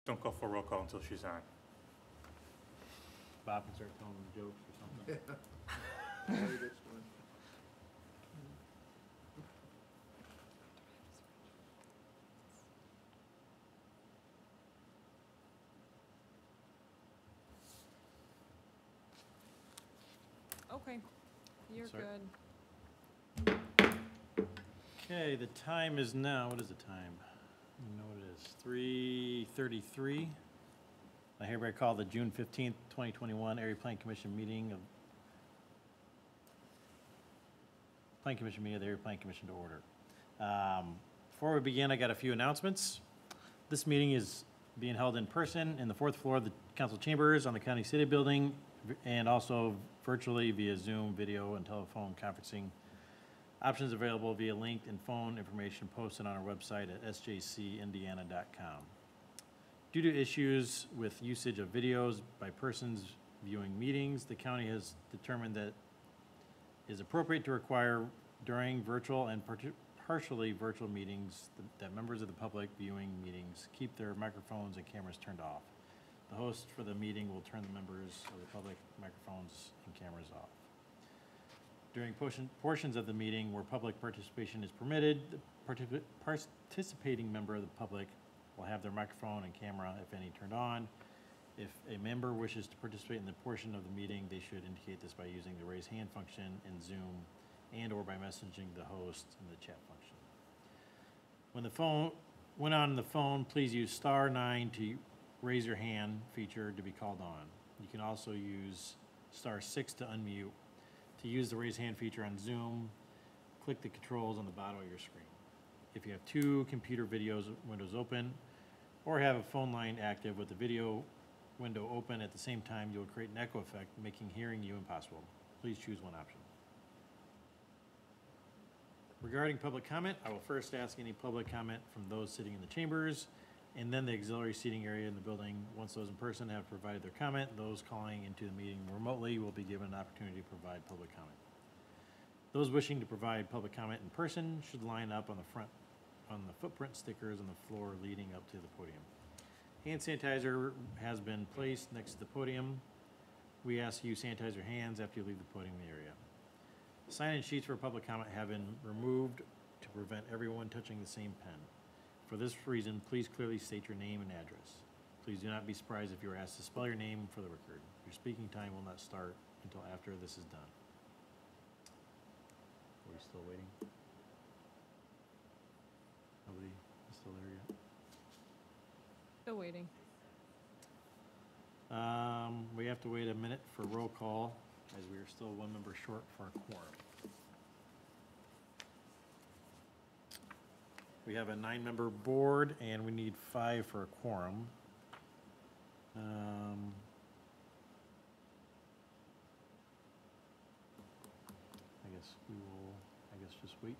Don't go for a roll call until she's on. Bob can start telling them jokes or something. Okay, you're Sorry. good. Okay, the time is now, what is the time? You know what it is, 3:33. I hereby call the June 15th, 2021 Area Plan Commission meeting of the Area Plan Commission to order. Before we begin, I got a few announcements. This meeting is being held in person in the fourth floor of the council chambers on the County City Building, and also virtually via Zoom, video, and telephone conferencing. Options available via link and phone information posted on our website at sjcindiana.com. Due to issues with usage of videos by persons viewing meetings, the county has determined that it is appropriate to require during virtual and partially virtual meetings that members of the public viewing meetings keep their microphones and cameras turned off. The host for the meeting will turn the members of the public microphones and cameras off. During portions of the meeting where public participation is permitted, the participating member of the public will have their microphone and camera, if any, turned on. If a member wishes to participate in the portion of the meeting, they should indicate this by using the raise hand function in Zoom and/or by messaging the host in the chat function. When on the phone, please use *9 to raise your hand feature to be called on. You can also use *6 to unmute. To use the raise hand feature on Zoom, click the controls on the bottom of your screen. If you have two computer windows open or have a phone line active with the video window open at the same time, you'll create an echo effect, making hearing you impossible. Please choose one option. Regarding public comment, I will first ask any public comment from those sitting in the chambers and then the auxiliary seating area in the building. Once those in person have provided their comment, those calling into the meeting remotely will be given an opportunity to provide public comment. Those wishing to provide public comment in person should line up on the footprint stickers on the floor leading up to the podium. Hand sanitizer has been placed next to the podium. We ask you sanitize your hands after you leave the podium area. Sign-in sheets for public comment have been removed to prevent everyone touching the same pen. For this reason, please clearly state your name and address. Please do not be surprised if you are asked to spell your name for the record. Your speaking time will not start until after this is done. Are we still waiting? Nobody is still there yet? Still waiting. We have to wait a minute for roll call as we are still one member short for a quorum. We have a 9-member board and we need 5 for a quorum. I guess we will, just wait.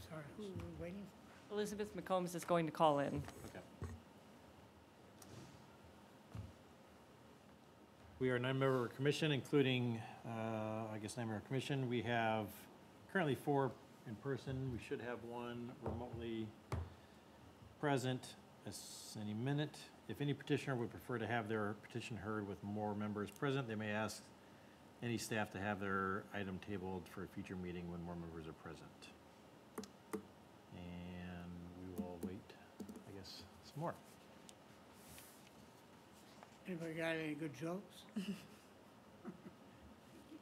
Sorry, who are we waiting for? Elizabeth McCombs is going to call in. Okay. We are a 9-member commission, including, 9-member commission. We have currently 4 in person. We should have 1 remotely present any minute. If any petitioner would prefer to have their petition heard with more members present, they may ask any staff to have their item tabled for a future meeting when more members are present. And we will wait, some more. Anybody got any good jokes?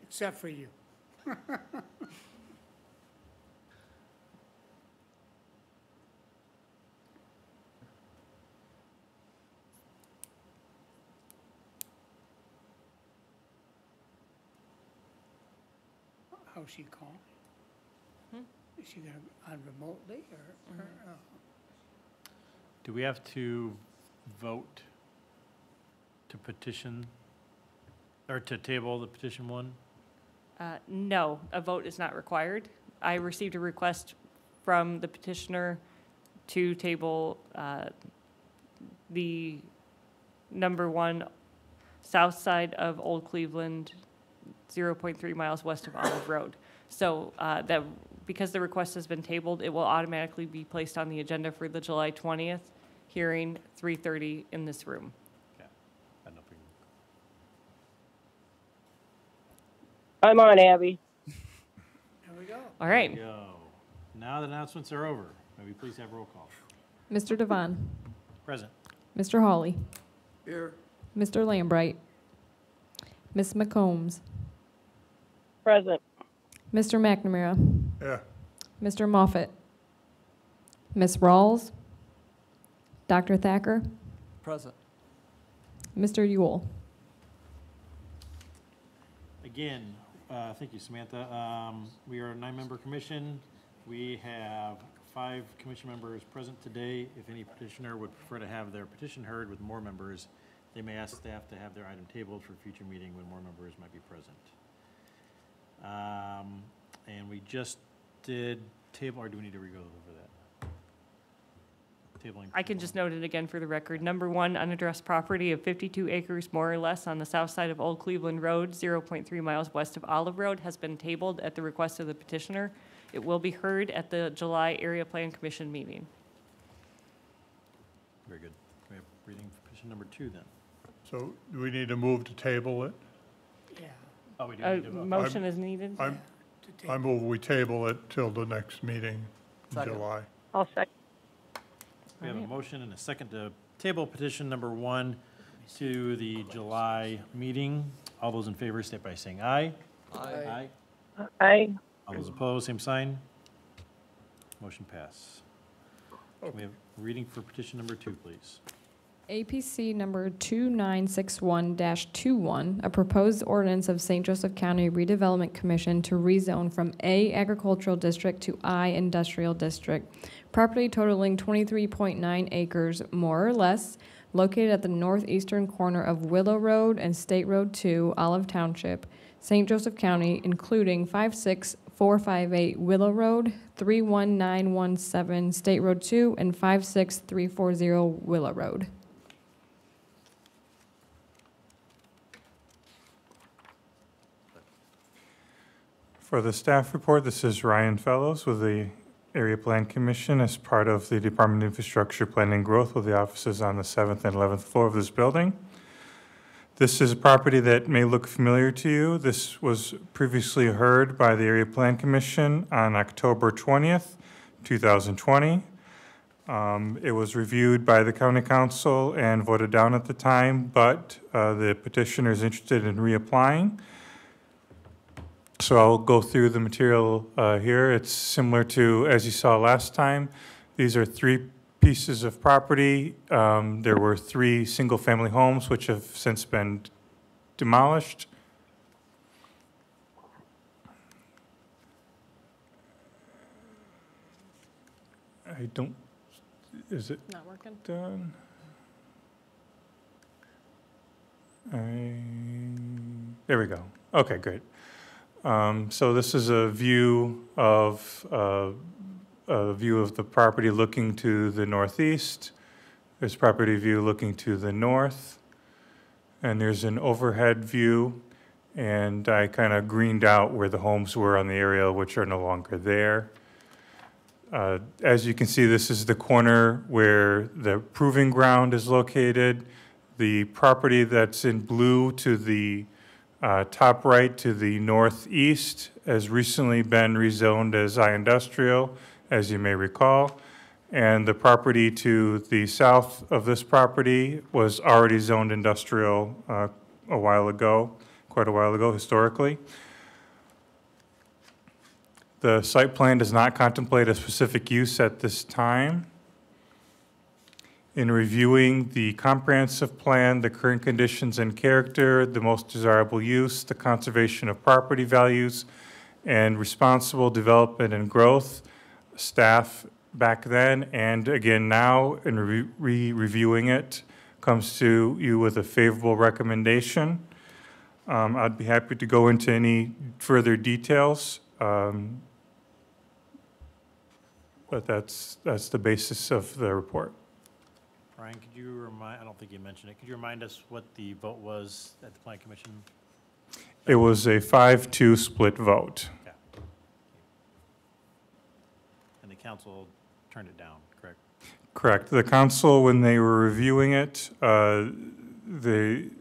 Except for you. How's she calling? Is she gonna on remotely or Do we have to vote to petition, or to table the petition 1? No, a vote is not required. I received a request from the petitioner to table the number 1 south side of Old Cleveland 0.3 miles west of Olive Road. So because the request has been tabled, it will automatically be placed on the agenda for the July 20th hearing, 3:30 in this room. Okay. I don't know if we I'm on, Abby. There we go. All can right. go. Now the announcements are over. May we please have roll call? Mr. Devon. Present. Mr. Hawley. Here. Mr. Lambright. Ms. McCombs. Present. Mr. McNamara. Yeah. Mr. Moffett. Ms. Rawls. Dr. Thacker. Present. Mr. Yule. Again, thank you, Samantha. We are a 9-member commission. We have 5 commission members present today. If any petitioner would prefer to have their petition heard with more members, they may ask staff to have their item tabled for a future meeting when more members might be present. And we just did table, or do we need to re-go over that? Tabling. I can just note it again for the record. Number 1, unaddressed property of 52 acres more or less on the south side of Old Cleveland Road, 0.3 miles west of Olive Road, has been tabled at the request of the petitioner. It will be heard at the July Area Plan Commission meeting. Very good. We have reading for petition number 2 then. So do we need to move to table it? Yeah. Oh, we do A need to vote. motion is needed. I'm, To take- I move we table it till the next meeting in Second. July. I'll second. We have a Alright. motion and a second to table petition number 1 to the July meeting. All those in favor, state by saying aye. Aye. Aye. All those opposed, same sign. Motion pass. We have reading for petition number 2, please. APC number 2961-21, a proposed ordinance of St. Joseph County Redevelopment Commission to rezone from A Agricultural District to I Industrial District. Property totaling 23.9 acres, more or less, located at the northeastern corner of Willow Road and State Road 2, Olive Township, St. Joseph County, including 56458 Willow Road, 31917 State Road 2, and 56340 Willow Road. For the staff report, this is Ryan Fellows with the Area Plan Commission as part of the Department of Infrastructure Planning and Growth with the offices on the 7th and 11th floor of this building. This is a property that may look familiar to you. This was previously heard by the Area Plan Commission on October 20th, 2020. It was reviewed by the County Council and voted down at the time, but the petitioner is interested in reapplying. So I'll go through the material here. It's similar to, as you saw last time, these are 3 pieces of property. There were 3 single-family homes which have since been demolished. I don't, is it Not working? done? There we go. Okay, great. So this is a view of the property looking to the northeast. There's property view looking to the north. And there's an overhead view. And I kind of greened out where the homes were on the aerial, which are no longer there. As you can see, this is the corner where the proving ground is located. The property that's in blue to the top right to the northeast has recently been rezoned as I-Industrial, as you may recall. And the property to the south of this property was already zoned industrial quite a while ago, historically. The site plan does not contemplate a specific use at this time. In reviewing the comprehensive plan, the current conditions and character, the most desirable use, the conservation of property values, and responsible development and growth, staff back then and again now in reviewing it comes to you with a favorable recommendation. I'd be happy to go into any further details, but that's the basis of the report. Brian, could you remind, I don't think you mentioned it, could you remind us what the vote was at the Plan Commission? It was a 5-2 split vote. Okay. And the council turned it down, correct? Correct. The council, when they were reviewing it, they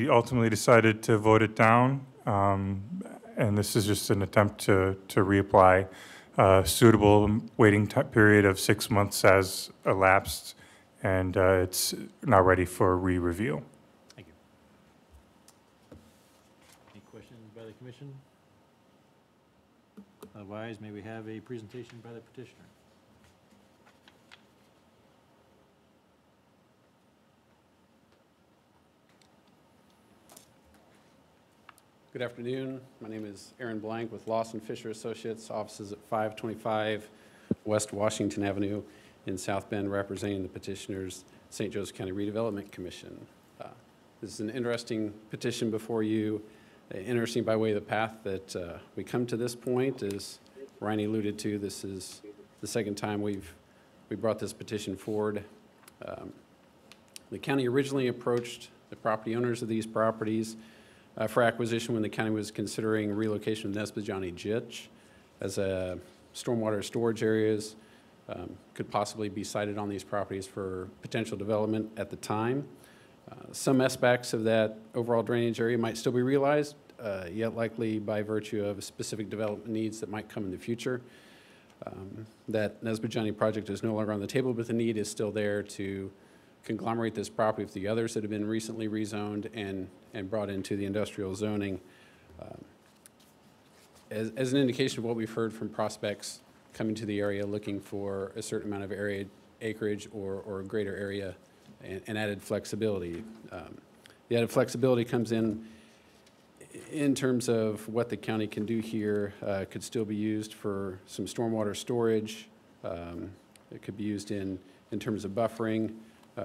ultimately decided to vote it down. And this is just an attempt to reapply. Suitable waiting period of 6 months has elapsed, and it's now ready for re-review. Thank you. Any questions by the commission? Otherwise, may we have a presentation by the petitioner? Good afternoon. My name is Aaron Blank with Lawson Fisher Associates, offices at 525 West Washington Avenue in South Bend, representing the petitioners, St. Joseph County Redevelopment Commission. This is an interesting petition before you, interesting by way of the path that we come to this point. As Ryan alluded to, this is the second time we brought this petition forward. The county originally approached the property owners of these properties for acquisition when the county was considering relocation of Nesbejani Ditch as a stormwater storage areas could possibly be sited on these properties for potential development at the time. Some aspects of that overall drainage area might still be realized, yet likely by virtue of specific development needs that might come in the future. That Nesbejani project is no longer on the table, but the need is still there to conglomerate this property with the others that have been recently rezoned and brought into the industrial zoning. As an indication of what we've heard from prospects coming to the area looking for a certain amount of area acreage or a greater area and added flexibility. The added flexibility comes in terms of what the county can do here. Could still be used for some stormwater storage. It could be used in terms of buffering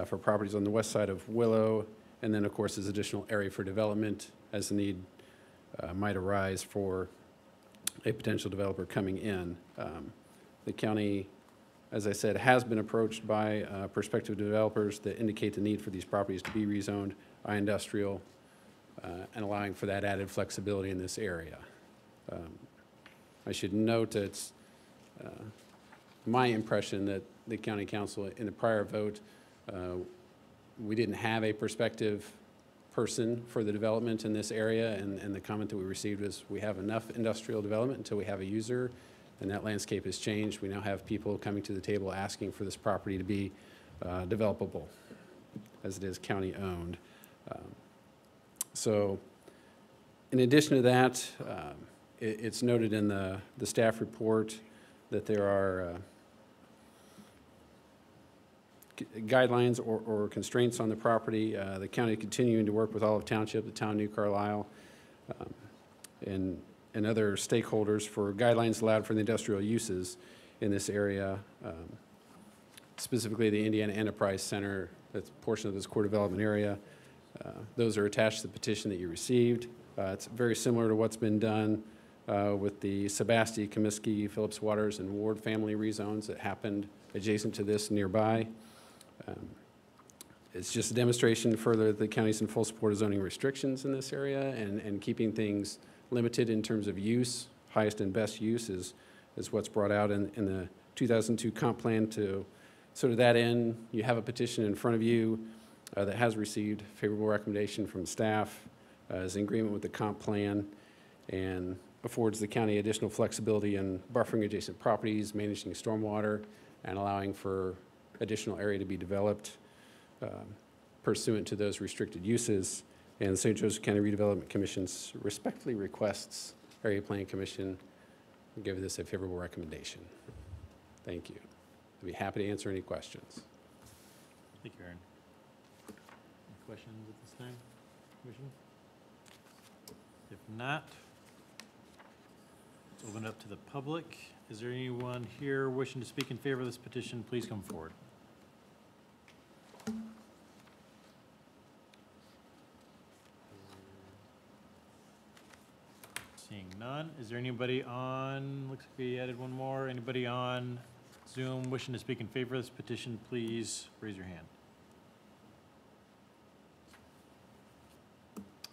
for properties on the west side of Willow, and then, of course, as additional area for development as the need might arise for a potential developer coming in. The county, as I said, has been approached by prospective developers that indicate the need for these properties to be rezoned industrial and allowing for that added flexibility in this area. I should note that it's my impression that the county council in the prior vote, we didn't have a prospective person for the development in this area, and the comment that we received was we have enough industrial development until we have a user, and that landscape has changed. We now have people coming to the table asking for this property to be developable, as it is county-owned. So in addition to that, it's noted in the staff report that there are guidelines or constraints on the property. The county continuing to work with Olive Township, the town of New Carlisle, and other stakeholders for guidelines allowed for the industrial uses in this area, specifically the Indiana Enterprise Center, that's a portion of this core development area. Those are attached to the petition that you received. It's very similar to what's been done with the Sebasti, Comiskey, Phillips Waters, and Ward family rezones that happened adjacent to this nearby. It's just a demonstration further that the county's in full support of zoning restrictions in this area and keeping things limited in terms of use. Highest and best use is what's brought out in the 2002 comp plan. To sort of that end, you have a petition in front of you that has received favorable recommendation from staff, is in agreement with the comp plan, and affords the county additional flexibility in buffering adjacent properties, managing stormwater, and allowing for additional area to be developed pursuant to those restricted uses. And the St. Joseph County Redevelopment Commission respectfully requests Area Planning Commission give this a favorable recommendation. Thank you. I'd be happy to answer any questions. Thank you, Aaron. Any questions at this time, Commission? If not, let's open it up to the public. Is there anyone here wishing to speak in favor of this petition? Please come forward. Seeing none, is there anybody on, looks like we added one more, anybody on Zoom wishing to speak in favor of this petition, please raise your hand.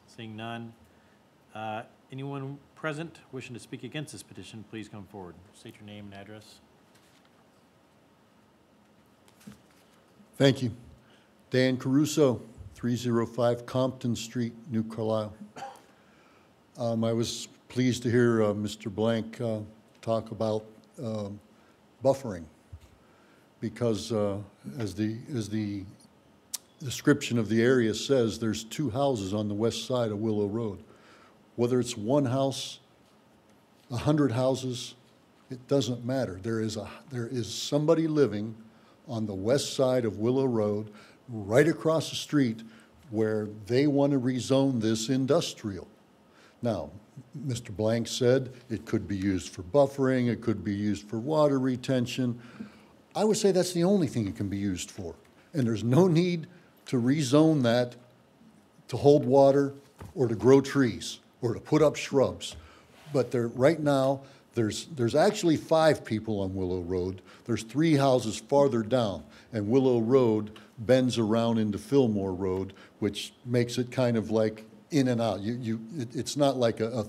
Seeing none, Anyone present wishing to speak against this petition, please come forward. State your name and address. Thank you. Dan Caruso, 305 Compton Street, New Carlisle. I was pleased to hear Mr. Blank talk about buffering, because as the description of the area says, there's 2 houses on the west side of Willow Road. Whether it's 1 house, 100 houses, it doesn't matter. There is somebody living on the west side of Willow Road, right across the street, where they want to rezone this industrial. Now, Mr. Blank said it could be used for buffering, it could be used for water retention. I would say that's the only thing it can be used for. And there's no need to rezone that to hold water or to grow trees or to put up shrubs. But right now, there's actually 5 people on Willow Road. There's 3 houses farther down, and Willow Road bends around into Fillmore Road, which makes it kind of like in and out. It's not like a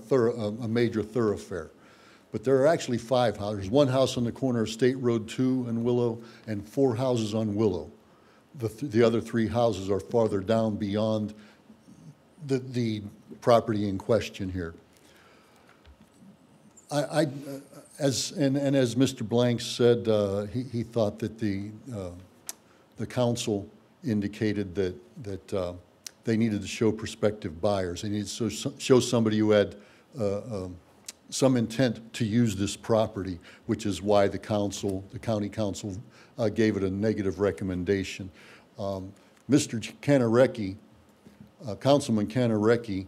major thoroughfare. But there are actually 5 houses. There's 1 house on the corner of State Road 2 and Willow, and 4 houses on Willow. The other 3 houses are farther down beyond the property in question here. As Mr. Blank said, he thought that the council indicated that they needed to show prospective buyers. They needed to show somebody who had some intent to use this property, which is why the county council gave it a negative recommendation. Mr. Kanarecki, Councilman Kanarecki,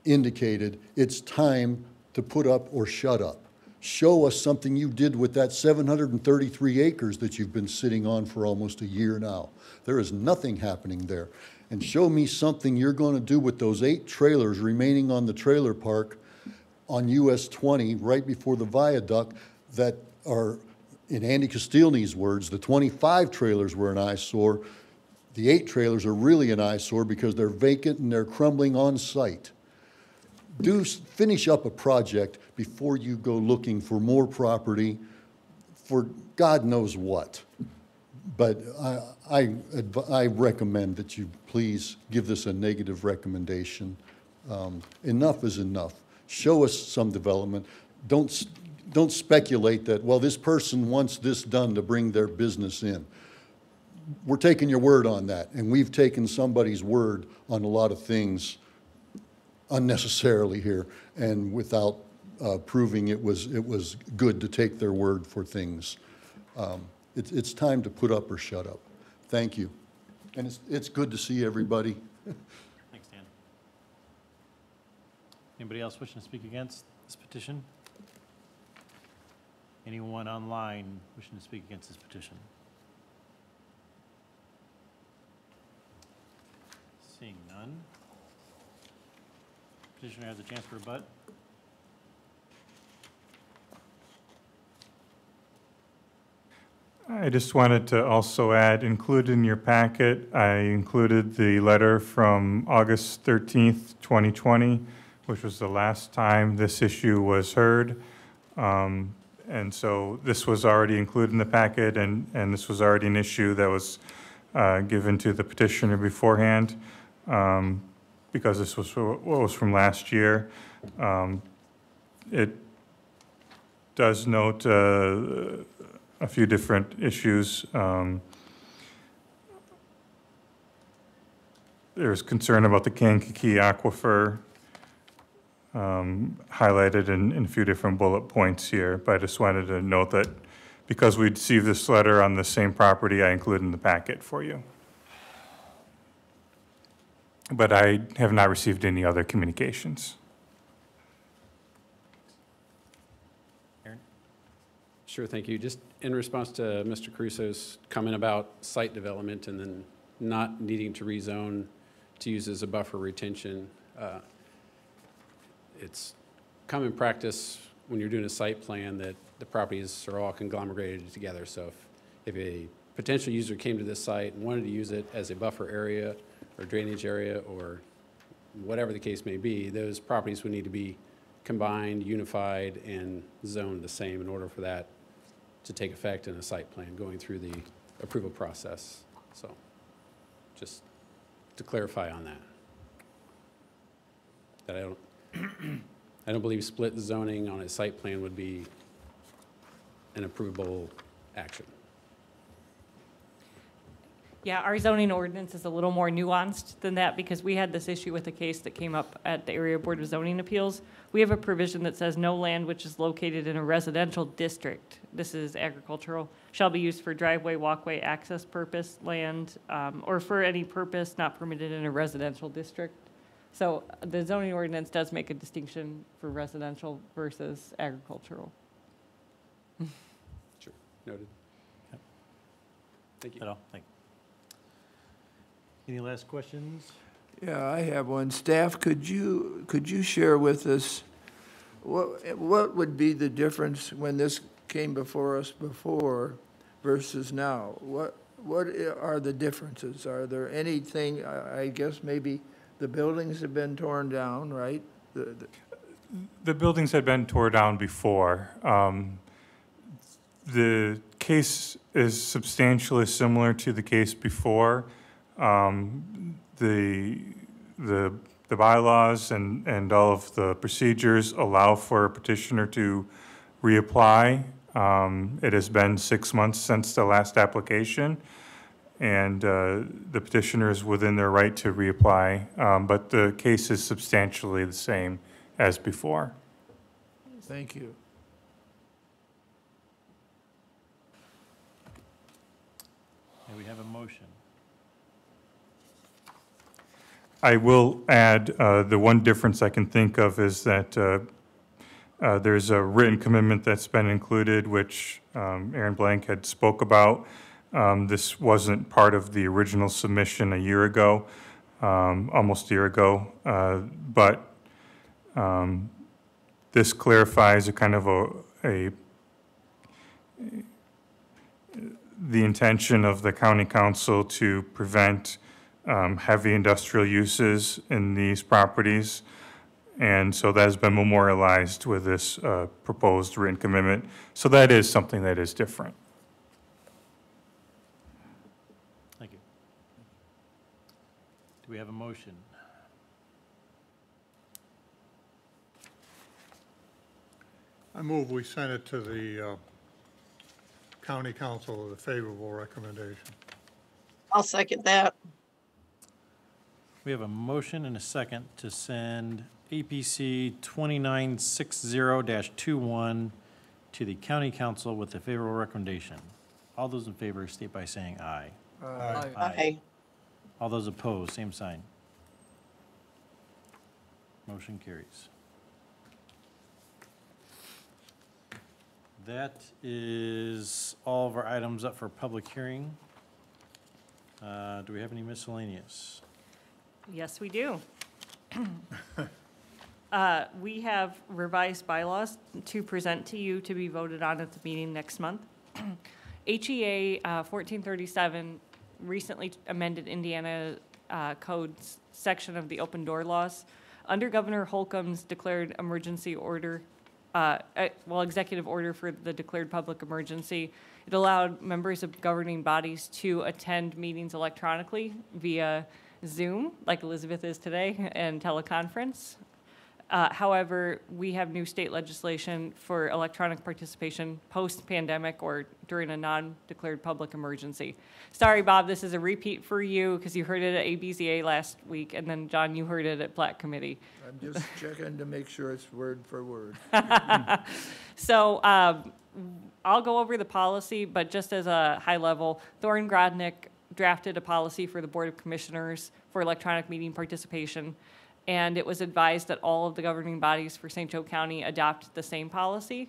indicated it's time to put up or shut up. Show us something you did with that 733 acres that you've been sitting on for almost a year now. There is nothing happening there. And show me something you're going to do with those 8 trailers remaining on the trailer park on US 20 right before the viaduct that are, in Andy Castilne's words, the 25 trailers were an eyesore. The 8 trailers are really an eyesore because they're vacant and they're crumbling on site. Finish up a project before you go looking for more property for God knows what. But I recommend that you please give this a negative recommendation. Enough is enough. Show us some development. Don't speculate that, well, this person wants this done to bring their business in. We're taking your word on that, and we've taken somebody's word on a lot of things unnecessarily here, and without proving it was good to take their word for things. It's time to put up or shut up. Thank you. And it's good to see everybody. Thanks, Dan. Anybody else wishing to speak against this petition? Anyone online wishing to speak against this petition? Seeing none. Petitioner has a chance for rebut. I just wanted to also add, included in your packet, I included the letter from August 13th, 2020, which was the last time this issue was heard. And so this was already included in the packet, and this was already an issue that was given to the petitioner beforehand, because this was what was from last year. It does note a few different issues. There's concern about the Kankakee Aquifer, highlighted in a few different bullet points here, but I just wanted to note that because we received this letter on the same property, I included in the packet for you. But I have not received any other communications. Aaron? Sure, thank you. Just in response to Mr. Caruso's comment about site development and then not needing to rezone to use as a buffer retention, it's common practice when you're doing a site plan that the properties are all conglomerated together. So if a potential user came to this site and wanted to use it as a buffer area or drainage area or whatever the case may be, those properties would need to be combined, unified, and zoned the same in order for that to take effect in a site plan going through the approval process. So just to clarify on that. That I don't believe split zoning on a site plan would be an approvable action. Yeah, our zoning ordinance is a little more nuanced than that because we had this issue with a case that came up at the Area Board of Zoning Appeals. We have a provision that says no land which is located in a residential district, this is agricultural, shall be used for driveway, walkway, access purpose, land, or for any purpose not permitted in a residential district. So the zoning ordinance does make a distinction for residential versus agricultural. Sure, noted. Yep. Thank you. At all? Thank you. Any last questions? Yeah, I have one. Staff, could you share with us what would be the difference when this came before us before versus now? What are the differences? Are there anything, I guess maybe the buildings have been torn down, right? The buildings had been torn down before. The case is substantially similar to the case before. The bylaws and all of the procedures allow for a petitioner to reapply. It has been 6 months since the last application, and the petitioner is within their right to reapply, but the case is substantially the same as before. Thank you. May we have a motion? I will add, the one difference I can think of is that there's a written commitment that's been included, which Aaron Blank had spoke about. This wasn't part of the original submission a year ago, almost a year ago, but this clarifies a kind of the intention of the county council to prevent heavy industrial uses in these properties. And so that has been memorialized with this proposed written commitment. So that is something that is different. Thank you. Do we have a motion? I move we send it to the county council with a favorable recommendation. I'll second that. We have a motion and a second to send APC 2960-21 to the county council with a favorable recommendation. All those in favor state by saying aye. Aye. All those opposed, same sign. Motion carries. That is all of our items up for public hearing. Do we have any miscellaneous? Yes, we do. We have revised bylaws to present to you to be voted on at the meeting next month. HEA 1437 recently amended Indiana Code's section of the open door laws. Under Governor Holcomb's declared emergency order, executive order for the declared public emergency, it allowed members of governing bodies to attend meetings electronically via Zoom, like Elizabeth is today, and teleconference. However, we have new state legislation for electronic participation post-pandemic or during a non-declared public emergency. Sorry, Bob, this is a repeat for you because you heard it at ABZA last week, and then, John, you heard it at Platte Committee. I'm just checking to make sure it's word for word. So I'll go over the policy, but just as a high level, Thorin Grodnick drafted a policy for the Board of Commissioners for electronic meeting participation, and it was advised that all of the governing bodies for St. Joe County adopt the same policy.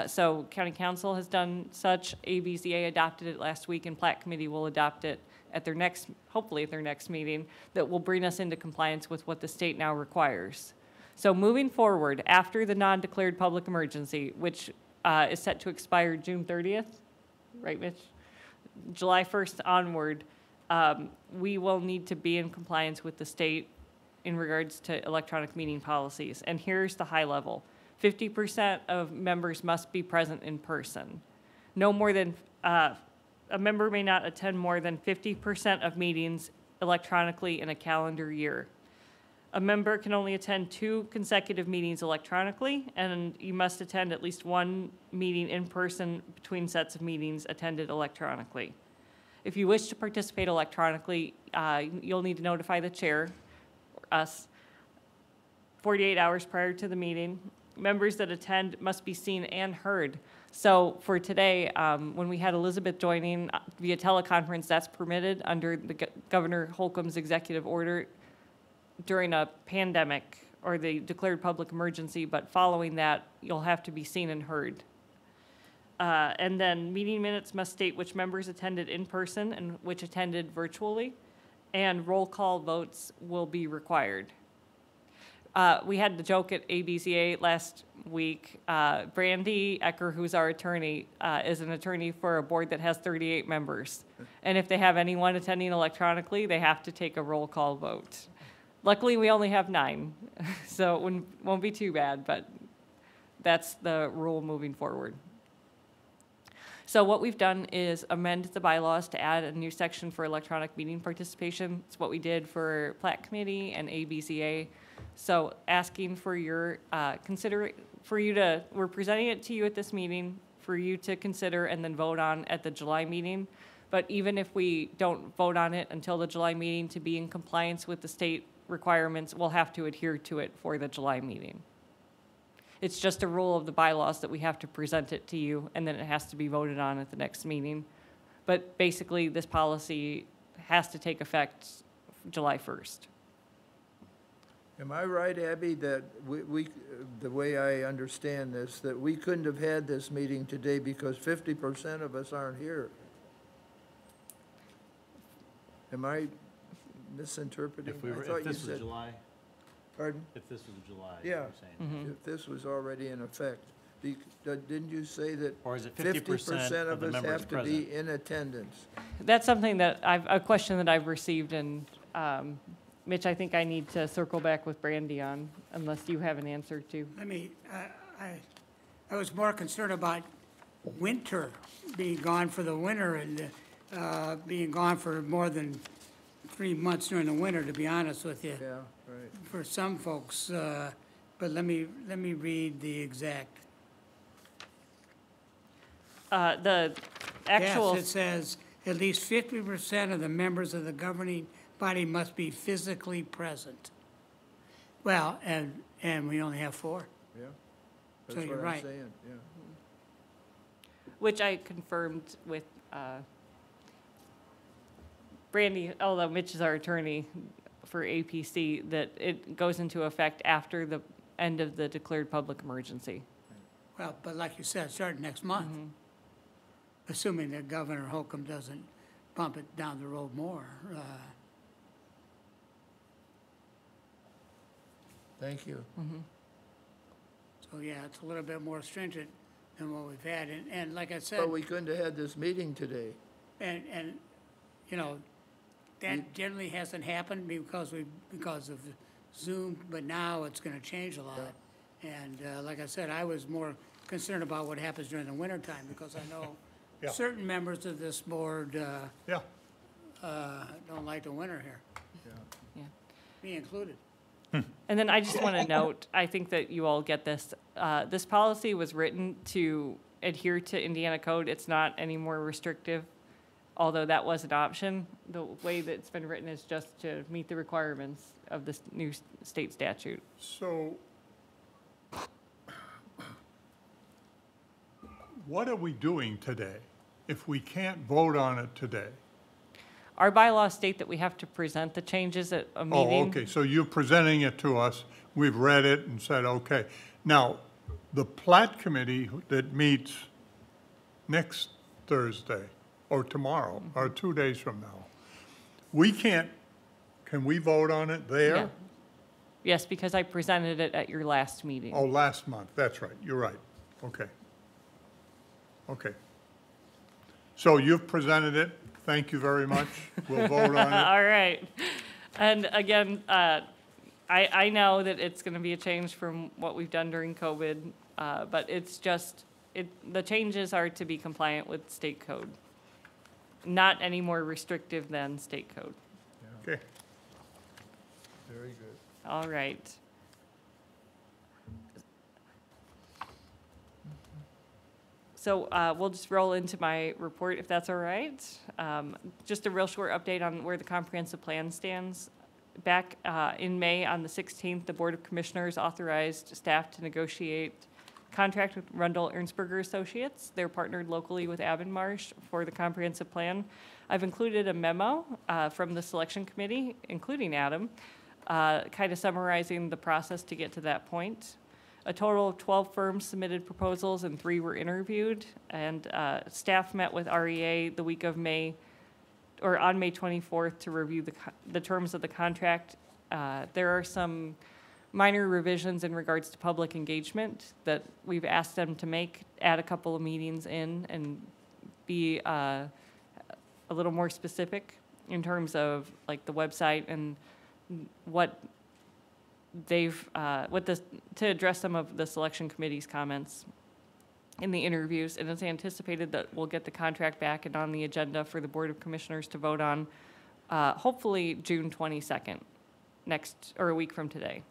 So County Council has done such, ABZA adopted it last week, and Platte Committee will adopt it at their next, hopefully at their next meeting, that will bring us into compliance with what the state now requires. So moving forward, after the non-declared public emergency, which is set to expire June 30th, right, Mitch? July 1st onward, we will need to be in compliance with the state in regards to electronic meeting policies. And here's the high level. 50% of members must be present in person. No more than, a member may not attend more than 50% of meetings electronically in a calendar year. A member can only attend 2 consecutive meetings electronically, and you must attend at least 1 meeting in person between sets of meetings attended electronically. If you wish to participate electronically, you'll need to notify the chair, or us, 48 hours prior to the meeting. Members that attend must be seen and heard. So for today, when we had Elizabeth joining via teleconference, that's permitted under the Governor Holcomb's executive order during a pandemic or the declared public emergency, but following that, you'll have to be seen and heard. And then meeting minutes must state which members attended in person and which attended virtually, and roll call votes will be required. We had the joke at ABCA last week. Brandy Ecker, who's our attorney, is an attorney for a board that has 38 members. And if they have anyone attending electronically, they have to take a roll call vote. Luckily, we only have 9, so it won't be too bad, but that's the rule moving forward. So what we've done is amend the bylaws to add a new section for electronic meeting participation. It's what we did for Plat Committee and ABCA. So asking for your we're presenting it to you at this meeting for you to consider and then vote on at the July meeting. But even if we don't vote on it until the July meeting to be in compliance with the state requirements, we'll have to adhere to it for the July meeting. It's just a rule of the bylaws that we have to present it to you, and then it has to be voted on at the next meeting. But basically, this policy has to take effect July 1st. Am I right, Abby, that the way I understand this, that we couldn't have had this meeting today because 50% of us aren't here? Am I misinterpreting? If this was July, Pardon? if this was July, Yeah. you're saying. If this was already in effect. Didn't you say that Or is it 50% of the us members have to present? be in attendance? That's something that a question that I've received, and Mitch, I think I need to circle back with Brandy on, unless you have an answer to. I was more concerned about winter, being gone for the winter and being gone for more than 3 months during the winter, to be honest with you. Yeah, right. For some folks, but let me read the exact. The actual. Yes, it says, at least 50% of the members of the governing body must be physically present. Well, and we only have 4. Yeah. So That's you're what I'm right. saying, yeah. Which I confirmed with Brandy, although Mitch is our attorney for APC, that it goes into effect after the end of the declared public emergency. Well, but like you said, starting next month, assuming that Governor Holcomb doesn't bump it down the road more. Thank you. So, yeah, it's a little bit more stringent than what we've had. And like I said, But we couldn't have had this meeting today. and you know, that generally hasn't happened because of Zoom, but now it's gonna change a lot. And like I said, I was more concerned about what happens during the wintertime, because I know Yeah. certain members of this board Yeah, don't like the winter here, Yeah. me included. And then I just want to note, I think that you all get this. This policy was written to adhere to Indiana code. It's not any more restrictive, although that was an option. The way that it's been written is just to meet the requirements of this new state statute. so what are we doing today if we can't vote on it today? Our bylaws state that we have to present the changes at a meeting. Oh, okay, so you're presenting it to us, we've read it and said, okay. Now, the Plat Committee that meets next Thursday, or tomorrow, or 2 days from now, can we vote on it Yeah. there? Yes, because I presented it at your last meeting. Oh, last month, that's right, you're right, okay. Okay. So you've presented it, thank you very much, we'll vote on it. All right. And again, I know that it's gonna be a change from what we've done during COVID, but it's just, the changes are to be compliant with state code. Not any more restrictive than state code. Okay. Very good. All right. So we'll just roll into my report, if that's all right. Just a real short update on where the comprehensive plan stands. Back in May, on the 16th, the Board of Commissioners authorized staff to negotiate contract with Rundle Ernstberger Associates. They're partnered locally with Avonmarsh for the comprehensive plan. I've included a memo from the selection committee, including Adam, kind of summarizing the process to get to that point. A total of 12 firms submitted proposals and 3 were interviewed. And staff met with REA the week of May, or on May 24th, to review the terms of the contract. There are some minor revisions in regards to public engagement that we've asked them to make, add a couple of meetings in, and be a little more specific in terms of like the website and what they've, to address some of the selection committee's comments in the interviews. And it's anticipated that we'll get the contract back and on the agenda for the Board of Commissioners to vote on, hopefully June 22nd, a week from today.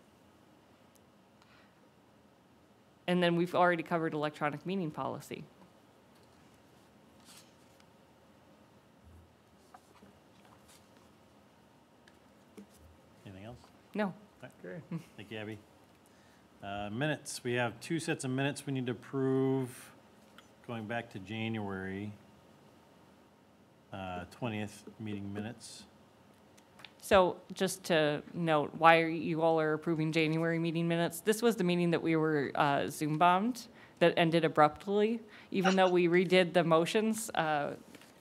And then we've already covered electronic meeting policy. Anything else? No. Okay. Thank you, Abby. Minutes, we have 2 sets of minutes we need to approve, going back to January 20th meeting minutes. So just to note, why you all are approving January meeting minutes, this was the meeting that we were Zoom bombed that ended abruptly. Even though we redid the motions,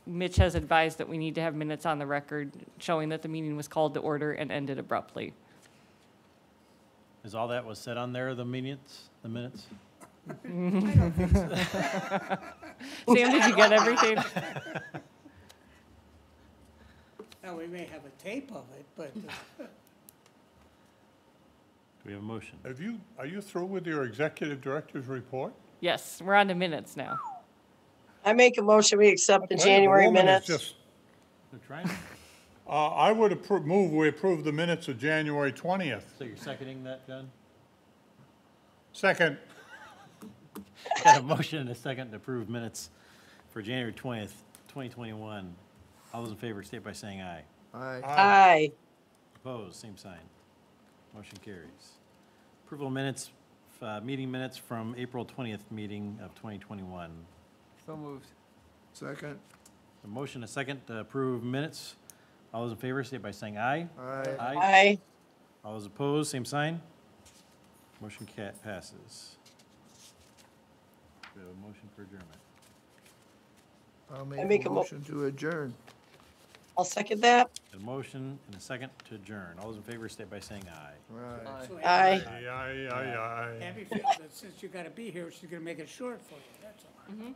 Mitch has advised that we need to have minutes on the record showing that the meeting was called to order and ended abruptly. Is all that was said on there, the minutes? Sam, did you get everything? Now, we may have a tape of it, but Do we have a motion? Are you through with your executive director's report? Yes, we're on to minutes now. I make a motion, we accept the Well, January woman is minutes. just- They're trying, I would move we approve the minutes of January 20th. so you're seconding that, John? Second. Got a motion and a second to approve minutes for January 20th, 2021. All those in favor state by saying aye. Aye. Aye. Opposed, same sign. Motion carries. Approval of minutes, meeting minutes from April 20th meeting of 2021. So moved. Second. A motion, a second to approve minutes. All those in favor state by saying aye. Aye. Aye. All those opposed, same sign. Motion passes. We have a motion for adjournment. I'll I make make a a mo- motion to adjourn. I'll second that. A motion and a second to adjourn. All those in favor state by saying aye. Aye. so Aye. Aye. Abby feels that since you gotta be here, she's gonna make it short for you, that's all.